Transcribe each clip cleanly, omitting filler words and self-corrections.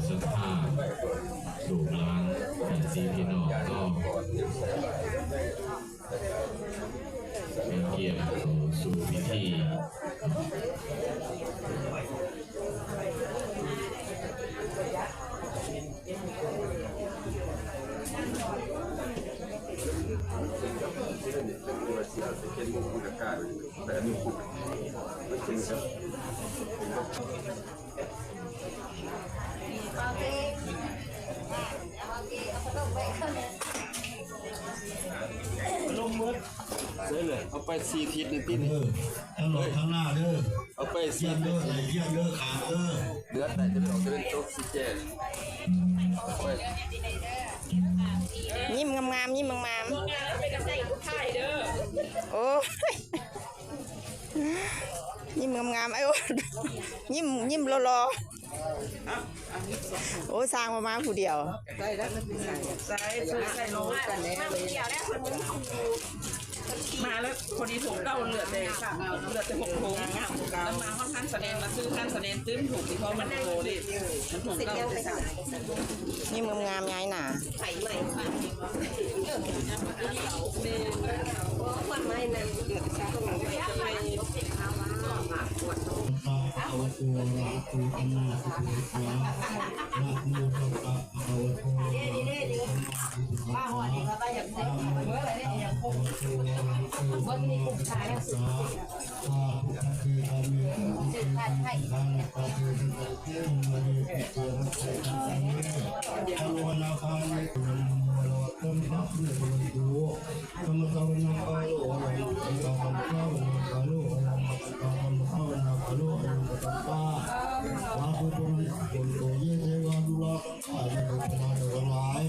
ศรัทธาลูกหลานพี่พี่น้องก็เป็นเกียรติสู่พิธีเอาไป4 ทิศในที่นี้ ทั้งหมดทั้งหน้าเด้อ เอาไป เยี่ยม 4 เด้อไหลเยี่ยมเด้อขาดเด้อ เดือนไหนจะได้ออกจะเป็นโต๊ะสีแจไป ยิ้มงามๆยิ้มงามๆโอ้ยยิ้มงามๆไอ้โอ้ยิ้มรอโอ้สร้างมาผู้เดียวมาแล้วคนนี้ถุงเก้าเหลือแต่ค่ะเหลือแต่6 ถุงแล้วมาค่อนข้างแสดงมาซื้อท่านแสดงตื้มถูกเพราะมันโตดิมันถุงเก้าไปสั่ง ยิ้มงามๆย้ายหนา ไข่ใหม่ค่ะวันไม่นะเดือดชาต้องไปจะไปพระอวโตระตุอันนาสุโขทวะนะโมตัสสะภะคะวะโตอะระหะโตสัมมาสัมพุทธัสสะนะโมตัสสะภะคะวะโตอะระหะโตสัมมาสัมพุทธัสสะอาภุคเทกามิอาภุคเทกามิทางปะเทศิตังเทมะเดปิเตนะเตตังสังเวทะโลนาคานิตุนโมโลตัมภะเนตุนตุธรรมะวะนาคาโลอะระหะโตสัมมาสัมพุทธัสสะโลอะระหะโตสัมมาสัมพุทธัสสะภะโลอะระหะโตสัมมาสัมพุทธัสสะวะตุตุนิโกโตเยเทวานุราคันธานุปมาโนทั้งหลาย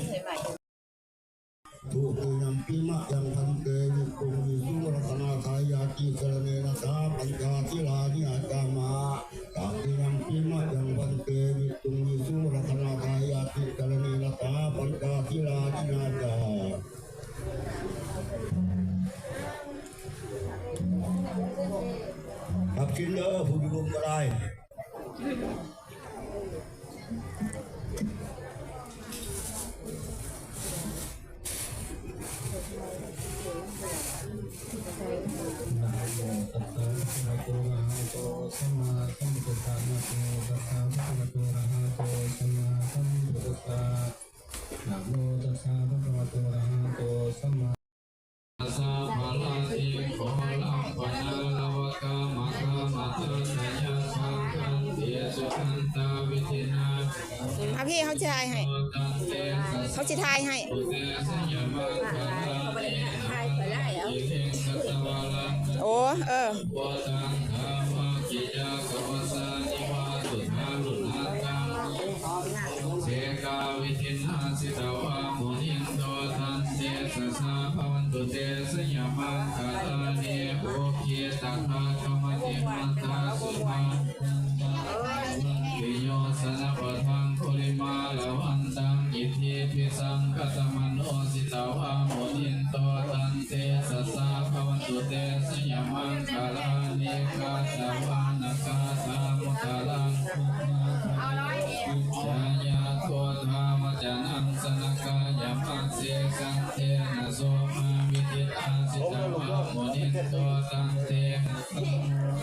ทุกยังปิมะยังพันเตวิปุงวิสุรัตนาคายาติกรเนนะสาปัญจทิลานิอาจามาตักยังปิมะยังพันเตวิปุงวิสุรัตนาคายาติกรเนนะสาปัญจทิลานิอาจาครับกินเด้อผู้อยู่ร่วมก็ได้นะโมตัสสะภะคะวะโตอะระหะโตสัมมาสัมพุทธัสสะนะโมตัสสะภะคะวะโตอะระหะโตสัมมาสัมพุทธัสสะนะโมตัสสะภะคะวะโตอะระหะโตสัมมาสาภาลาติโคลัมปนาลวกามะกามัตตะยะสังคันเตสุขันตาวิธินา เอาพี่เขาจะทายให้เขาจะทายให้ โอ้เสกาวิธินาสิตาวะมุนินโตทันเตสสะภวันตุเตสยามังคาลาเนโอเคียตัคาคมติมันตาสุมาวิโยสนะปะทังคุริมาลาวันตังอิทิพิสังคตมันโอสิตาวะมุนินโตทันเตสสะภวันตุเตสยามังคาลาเนกาสาวานาคาตามุตาลังยายาโทธามจานังสนกายามังเสสังเทนะโสมาวิจิตังสิตาวะมุนินโตตังเต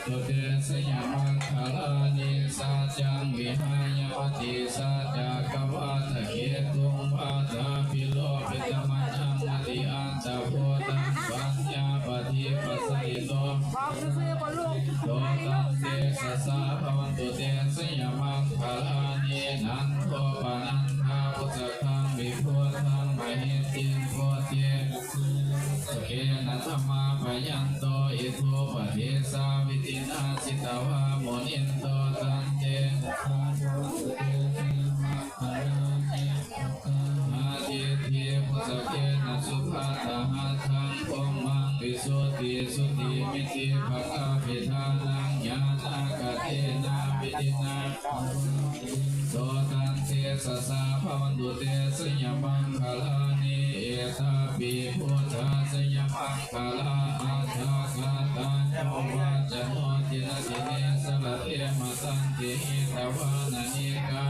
ตุเตสยามังคาลานิสัจจังวิหายปฏิสัจจกวัฏเกตุงวาตาปิโลปิตมัญญังมติอันตะโพตังปัญญาปฏิปัสสิโตโตตังเตสสะภวันตุเตสยามังคาลานินันโทปะนันทาปุจจังวิพุทธังมหิติโพเทสเกนะธรรมาปยันโตอิโทปะเทสาวิตินาสิตาวะโมนินโตตันเตอาทิเทพุสเกนะสุภาตหะทังโอมังวิสุทธิสุติมิติภะคะพิธานังญาณกะเทนะวิตินาโสตันเตสสะภวันตุเตสยามังคาลานิเอตาปิพุทธาสยามังคาลาอาทาคาตาโยวัจโนตินะติเนสละเอมะสันติหิตวานานิกา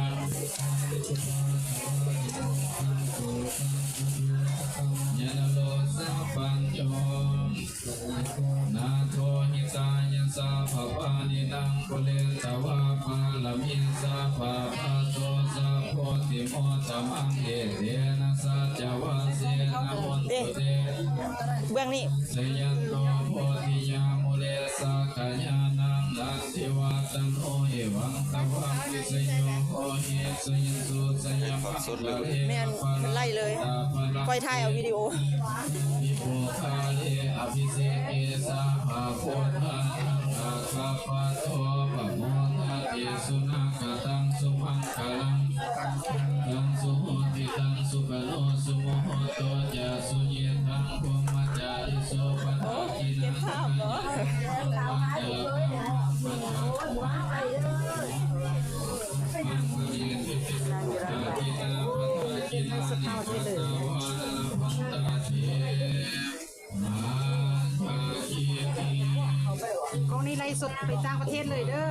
สัพพะโตสัพโพธิโมตัมมังเอเตนะสัจวะเสนะโหตุเต เบื้องนี้ สยันโตโพธิยามุเลสักยานังลัทธิวาตันโอเอวังตวังวิสโยโหเฮสยินสุสยามะเล แม่นมันไล่เลยค่อยถ่ายเอาวิดีโอ วิโภคาเลอภิเษกเกสาภาโพธังอาคาปะโตปะโมทะเตสุนักตังสุมังคลังตังสุโหติตังสุปโนสุโมโหโตจาสุเยทังภูมิจาริโสปะทากินังปัญญาปัญญาปัญญากองนี้ไล่สดไปต่างประเทศเลยเด้อ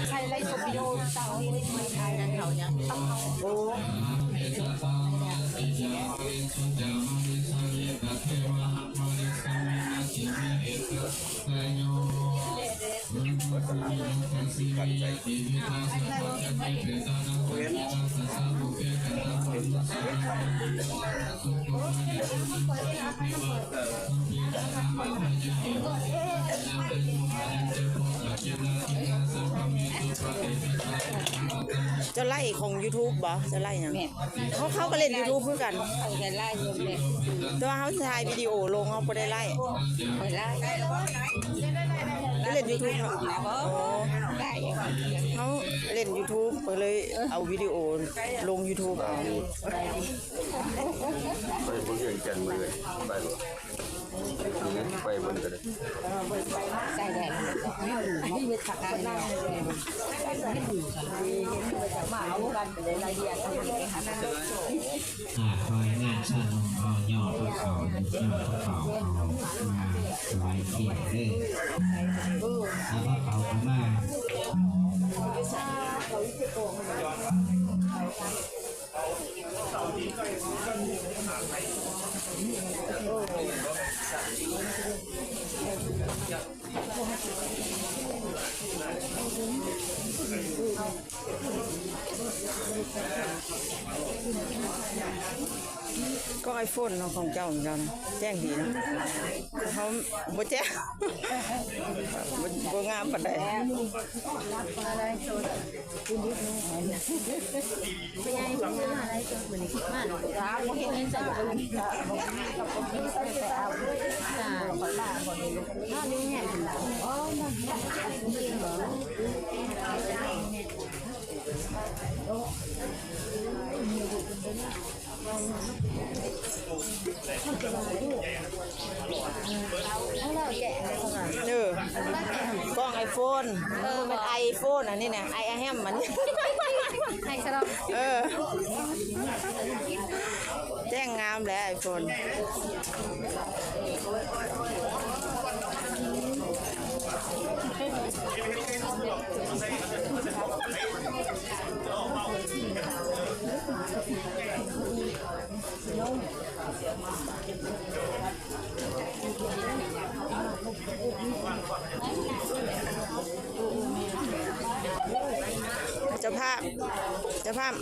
ใครไล่สดวิดีโอต่างประเทศไม่ใช่นั่นเขาเนี่ยโอ้จะไล่ของ YouTube บ่จะไล่หยังเขาก็เล่น YouTube เพื่อกัน จะไล่อยู่เลย แต่ว่าเขาถ่ายวิดีโอลงเขาบ่ได้ไล่ ไปไล่ เขาเล่น YouTube เนาะเขาเล่น YouTube ก็เลยเอาวิดีโอลง YouTube เอา ไปบนเรื่องจันทร์เลยไปหรอไปบนกันเลย ใส่แดดไม่มีถักกันเลยไม่ดูกันมาเอากันไปเลยไล่เดียร์กันไปหาหน้า คอยงานชาลงเอาย่อพวกเขาย่อพวกเขาเอามาสบายเทียนเลยเอาพวกเขามา ก็ไอโฟนเนาะของเจ้าเหมือนกันแจ้งดีนะเขาบ่แจ้งบ่งามปานใด กล้องไอโฟนมันไอโฟนอันนี้นะไอแฮมมันไอสลับแจ้งงามแล้วไอโฟนเจ้าภาพ